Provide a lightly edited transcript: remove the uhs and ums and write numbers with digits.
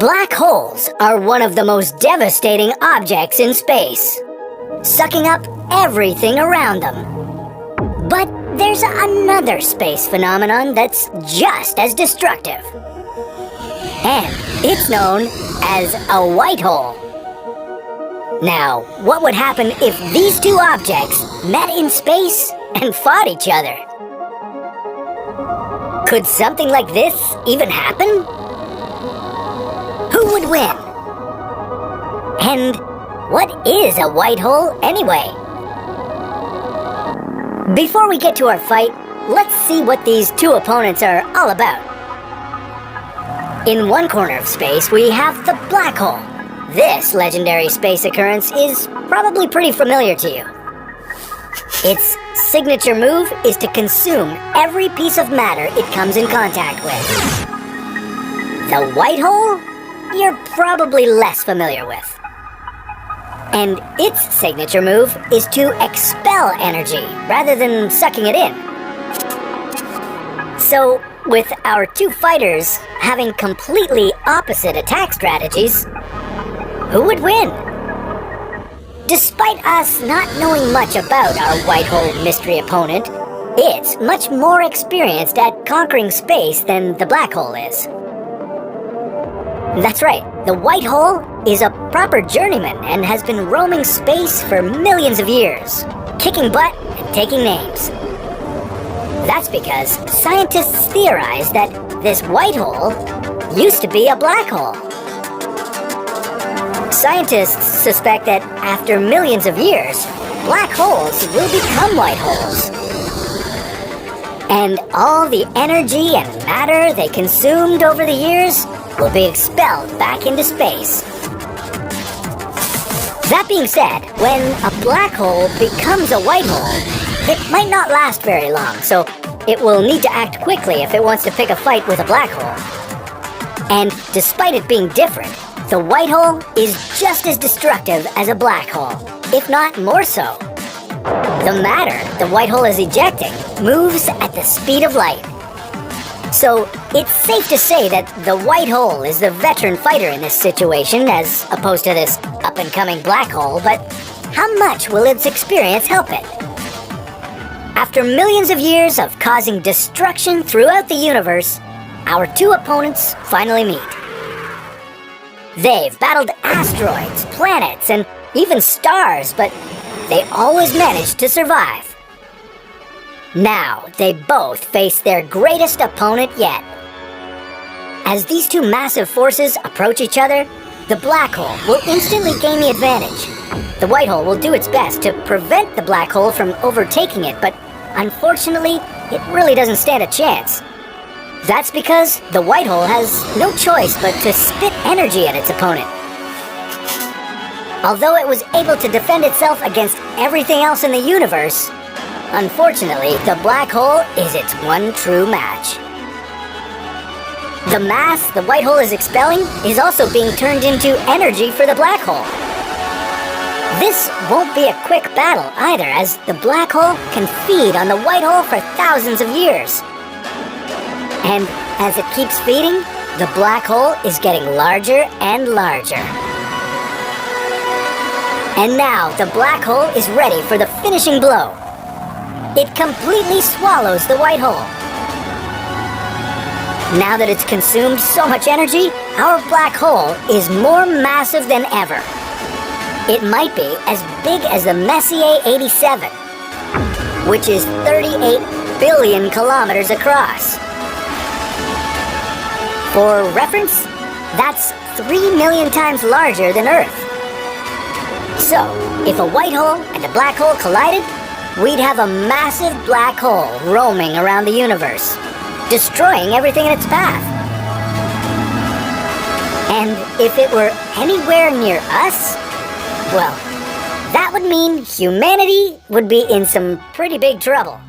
Black holes are one of the most devastating objects in space, sucking up everything around them. But there's another space phenomenon that's just as destructive. And it's known as a white hole. Now, what would happen if these two objects met in space and fought each other? Could something like this even happen? Who would win? And what is a white hole anyway? Before we get to our fight, let's see what these two opponents are all about. In one corner of space, we have the black hole. This legendary space occurrence is probably pretty familiar to you. Its signature move is to consume every piece of matter it comes in contact with. The white hole? You're probably less familiar with. And its signature move is to expel energy rather than sucking it in. So, with our two fighters having completely opposite attack strategies, who would win? Despite us not knowing much about our white hole mystery opponent, it's much more experienced at conquering space than the black hole is. That's right, the white hole is a proper journeyman and has been roaming space for millions of years, kicking butt and taking names. That's because scientists theorize that this white hole used to be a black hole. Scientists suspect that after millions of years, black holes will become white holes. And all the energy and matter they consumed over the years will be expelled back into space. That being said, when a black hole becomes a white hole, it might not last very long, so it will need to act quickly if it wants to pick a fight with a black hole. And despite it being different, the white hole is just as destructive as a black hole, if not more so. The matter the white hole is ejecting moves at the speed of light. So it's safe to say that the white hole is the veteran fighter in this situation as opposed to this up-and-coming black hole, but how much will its experience help it? After millions of years of causing destruction throughout the universe, our two opponents finally meet. They've battled asteroids, planets, and even stars, but they always managed to survive. Now, they both face their greatest opponent yet. As these two massive forces approach each other, the black hole will instantly gain the advantage. The white hole will do its best to prevent the black hole from overtaking it, but unfortunately, it really doesn't stand a chance. That's because the white hole has no choice but to spit energy at its opponent. Although it was able to defend itself against everything else in the universe, unfortunately, the black hole is its one true match. The mass the white hole is expelling is also being turned into energy for the black hole. This won't be a quick battle either, as the black hole can feed on the white hole for thousands of years. And as it keeps feeding, the black hole is getting larger and larger. And now the black hole is ready for the finishing blow. It completely swallows the white hole. Now that it's consumed so much energy, our black hole is more massive than ever. It might be as big as the Messier 87, which is 38 billion kilometers across. For reference, that's 3 million times larger than Earth. So, if a white hole and a black hole collided, we'd have a massive black hole roaming around the universe, destroying everything in its path. And if it were anywhere near us, well, that would mean humanity would be in some pretty big trouble.